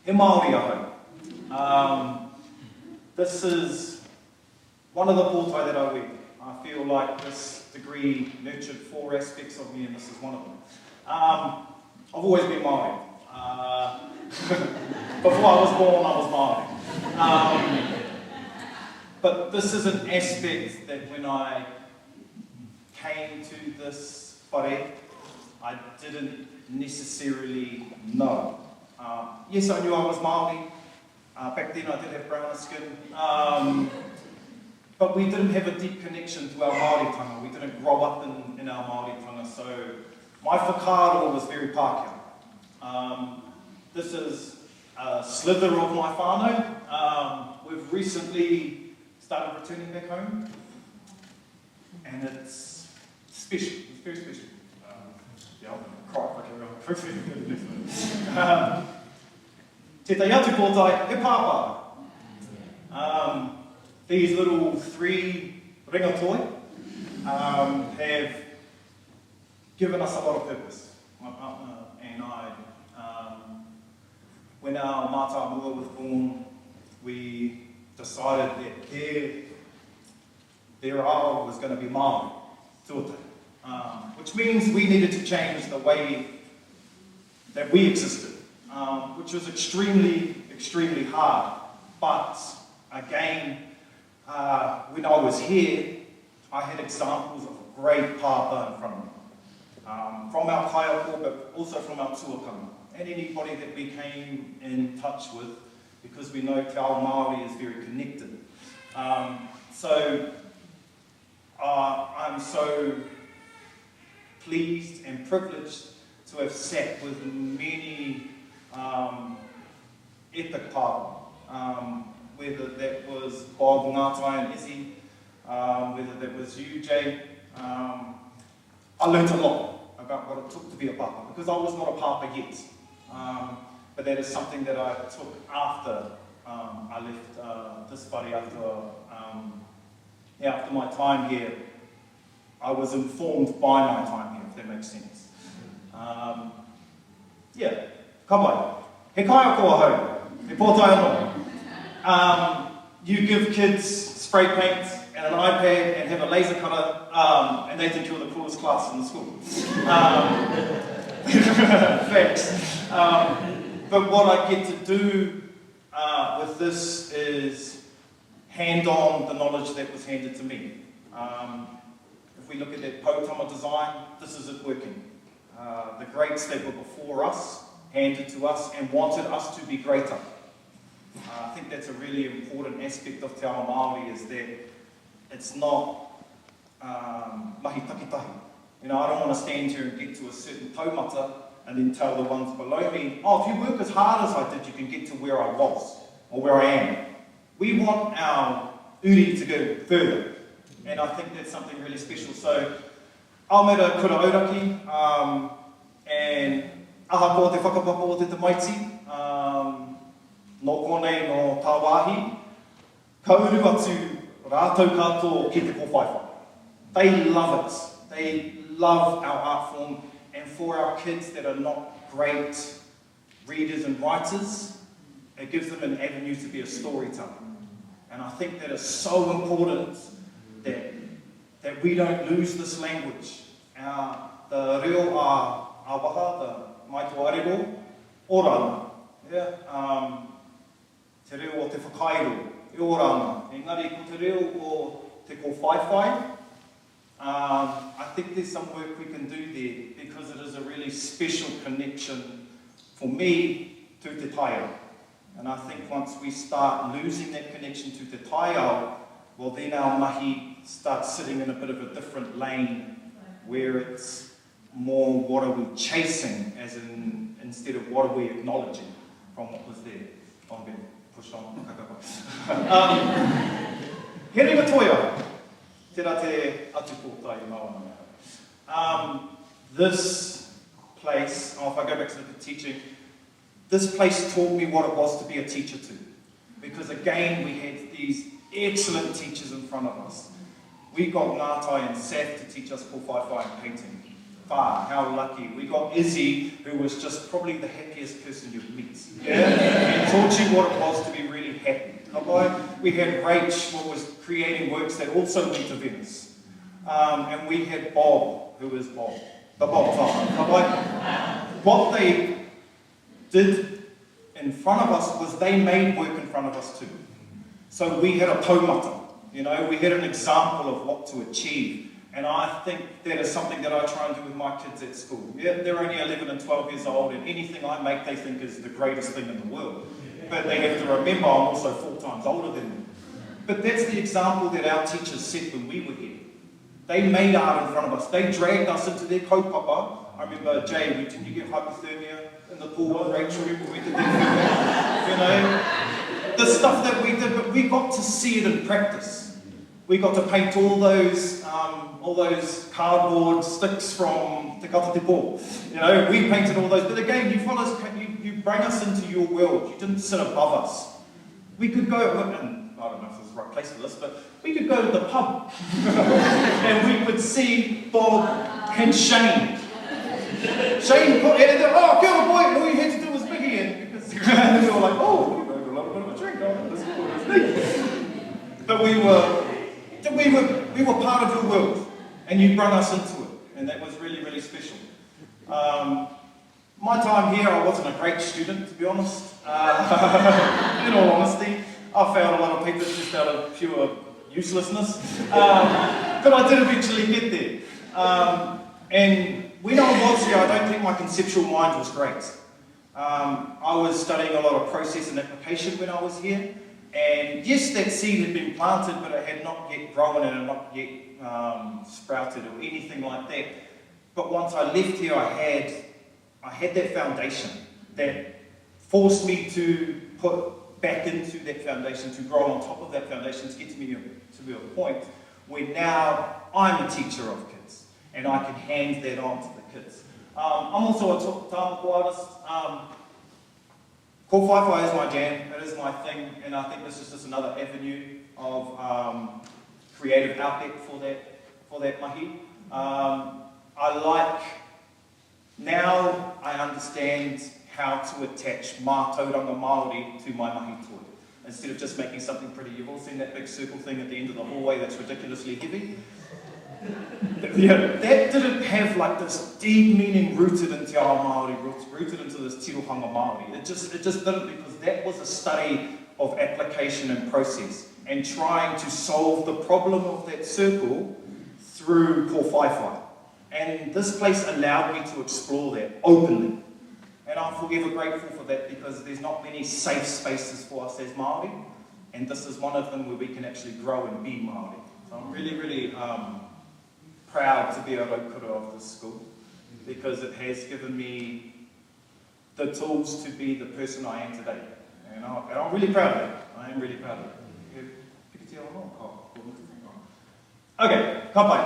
He Māori ahau. This is one of the pōtai that I wear. I feel like this degree nurtured 4 aspects of me, and this is one of them. I've always been Māori. Before I was born, I was Māori. But this is an aspect that when I came to this whare, I didn't necessarily know. Yes, I knew I was Māori. Back then I did have brown skin. But we didn't have a deep connection to our Māoritanga. We didn't grow up in our Māoritanga, so my whakapapa was very Pākehā. This is a slither of my whānau. We've recently started returning back home, and it's special. It's very special. Yeah, I'll cry if I carry on. Te atu pōtai, he pāpā. These little 3 ringatoi have given us a lot of purpose. My partner and I, when our mātā mua was born, we decided that their ao was going to be Māori, tuatai, which means we needed to change the way that we existed, which was extremely, extremely hard. But again, when I was here, I had examples of a great pāpā in front of me, from our kaiako, but also from our tuakanga, and anybody that we came in touch with, because we know Te Ao Māori is very connected. So I'm so pleased and privileged to have sat with many epic pāpā, whether that was Bob, Ngātai and Izzy, whether that was you, Jay. I learned a lot about what it took to be a pāpā, because I was not a pāpā yet. But that is something that I took after I left this whare, after my time here. I was informed by my time here, if that makes sense. Ka mai. He kaia koa hau, he pōtai anō. You give kids spray paint and an iPad and have a laser cutter, and they think you're the coolest class in the school. Thanks. But what I get to do with this is hand on the knowledge that was handed to me. If we look at that potama design, this is it working. The greats that were before us handed to us and wanted us to be greater. I think that's a really important aspect of Te Ao Māori, is that it's not mahi takitahi. You know, I don't want to stand here and get to a certain taumata and then tell the ones below me, oh, if you work as hard as I did, you can get to where I was, or where I am. We want our uri to go further, and I think that's something really special. So, Aomera kura auraki, and aha ko te whakapapa o te tamaiti, no konei no tā wāhi, kauru atu rātou katoa ki te kōwhaiwhai. They love it. They love our art form, and for our kids that are not great readers and writers, it gives them an avenue to be a storyteller. And I think that is so important that we don't lose this language. The reo āwaha, the mai tō arero, orana. Yeah? Te reo o te whakairo, e orana. Engari, ko te reo o te kōwhaiwhai. I think there's some work we can do there, because it is a really special connection for me to te taiao. And I think once we start losing that connection to te taiao, well, then our mahi starts sitting in a bit of a different lane, where it's more what are we chasing, as in instead of what are we acknowledging from what was there. I'm being pushed on. He ringa Toioho. Tērā te atu pōtai I maua. This place, if I go back to the teaching, this place taught me what it was to be a teacher too. Because again, we had these excellent teachers in front of us. We got Ngātai and Saf to teach us kōwhaiwhai and painting. Whā, how lucky. We got Izzy, who was just probably the happiest person you'd meet. Yeah? taught you what it was to be really happy. We had Rach, who was creating works that also went to Venice. And we had Bob, who is Bob, the Bob Taha. What they did in front of us was they made work in front of us too. So we had a taumata, we had an example of what to achieve. And I think that is something that I try and do with my kids at school. Yeah, they're only 11 and 12 years old, and anything I make they think is the greatest thing in the world. But they have to remember I'm also 4 times older than them. But that's the example that our teachers set when we were here. They made art in front of us. They dragged us into their kaupapa. I remember, Jay, did you get hypothermia in the pool with Rachel? We did that. The stuff that we did, but we got to see it in practice. We got to paint all those cardboard sticks from Te Kunenga. We painted all those. But again, you bring us into your world. You didn't sit above us. We could go, and I don't know if this is the right place for this, but we could go to the pub and we would see Bob and Shane. Shane put it in there, oh, girl, boy, and all you had to do was Mickey in. And we were like, oh, we were a little bit of a drink. Oh, this is cool. But we were part of your world, and you brought us into it, and that was really, really special. My time here, I wasn't a great student, to be honest. In all honesty, I failed a lot of papers just out of pure uselessness. But I did eventually get there. And when I was here, I don't think my conceptual mind was great. I was studying a lot of process and application when I was here. And yes, that seed had been planted, but it had not yet grown and had not yet sprouted or anything like that. But once I left here, I had that foundation that forced me to put back into that foundation, to grow on top of that foundation, to get to be a point where now I'm a teacher of kids and I can hand that on to the kids. I'm also a tāmako artist. Kōwhaiwhai is my jam, it is my thing, and I think this is just another avenue of creative outlet for that mahi. Now I understand how to attach tauranga Māori to my mahi toy. Instead of just making something pretty, you've all seen that big circle thing at the end of the hallway that's ridiculously heavy? That didn't have like this deep meaning rooted into our Māori, rooted into this tirohanga Māori. It just didn't, because that was a study of application and process and trying to solve the problem of that circle through kōwhaiwhai. And this place allowed me to explore that openly. And I'm forever grateful for that, because there's not many safe spaces for us as Māori, and this is one of them where we can actually grow and be Māori. So I'm really, really proud to be a raukura of this school, because it has given me the tools to be the person I am today. And I'm really proud of it. I am really proud of it. Okay, ka pai.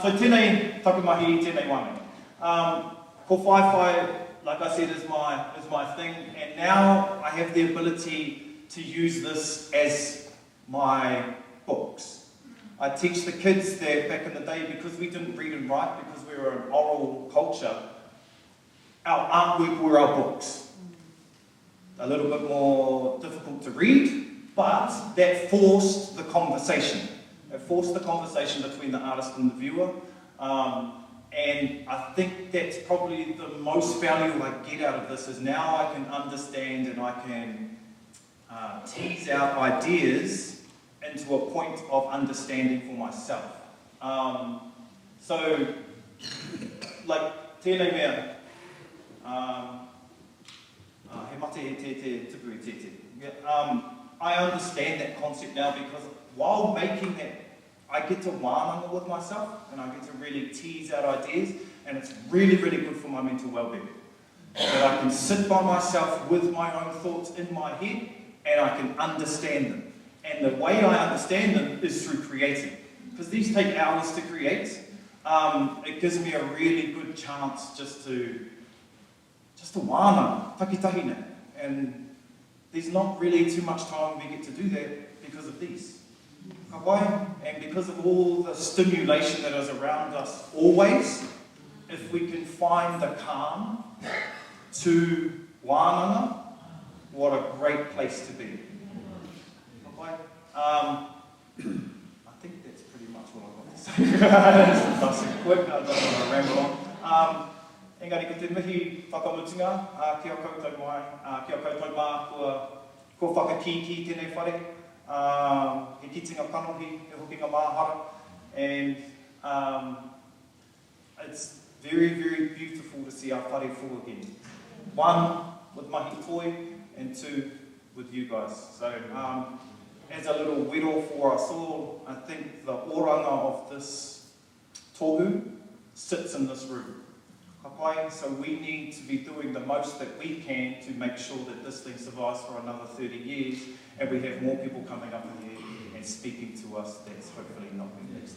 So tēnei takumahi, tēnei wane. Kōwhaiwhai, like I said, is my thing, and now I have the ability to use this as my books. I teach the kids that back in the day, because we didn't read and write, because we were an oral culture, our artwork were our books. A little bit more difficult to read, but that forced the conversation. It forced the conversation between the artist and the viewer. And I think that's probably the most value I get out of this, is now I can understand and I can tease out ideas into a point of understanding for myself. So, like, tēnei mea, he mate te tupu te te. I understand that concept now, because while making that, I get to wānanga with myself, and I get to really tease out ideas, and it's really, really good for my mental well-being. That I can sit by myself with my own thoughts in my head, and I can understand them. And the way I understand them is through creating. Because these take hours to create. It gives me a really good chance just to wānanga, takitahine. And there's not really too much time we get to do that because of these. And because of all the stimulation that is around us always, if we can find the calm to wānanga what a great place to be. Okay? I think that's pretty much all I've got to say. That's quick, I don't want to ramble on. Engari, ko te mihi whakamutinga, kia koutou mai, kia koutou mā, kua whakakiki tēnei whare, he kitinga kanohi, he hokinga māhara, and it's very, very beautiful to see our whare full again. One, with mahi toi, and two, with you guys. So, as a little wero for us all, I think the oranga of this tohu sits in this room. So we need to be doing the most that we can to make sure that this thing survives for another 30 years, and we have more people coming up in here and speaking to us that's hopefully not been next.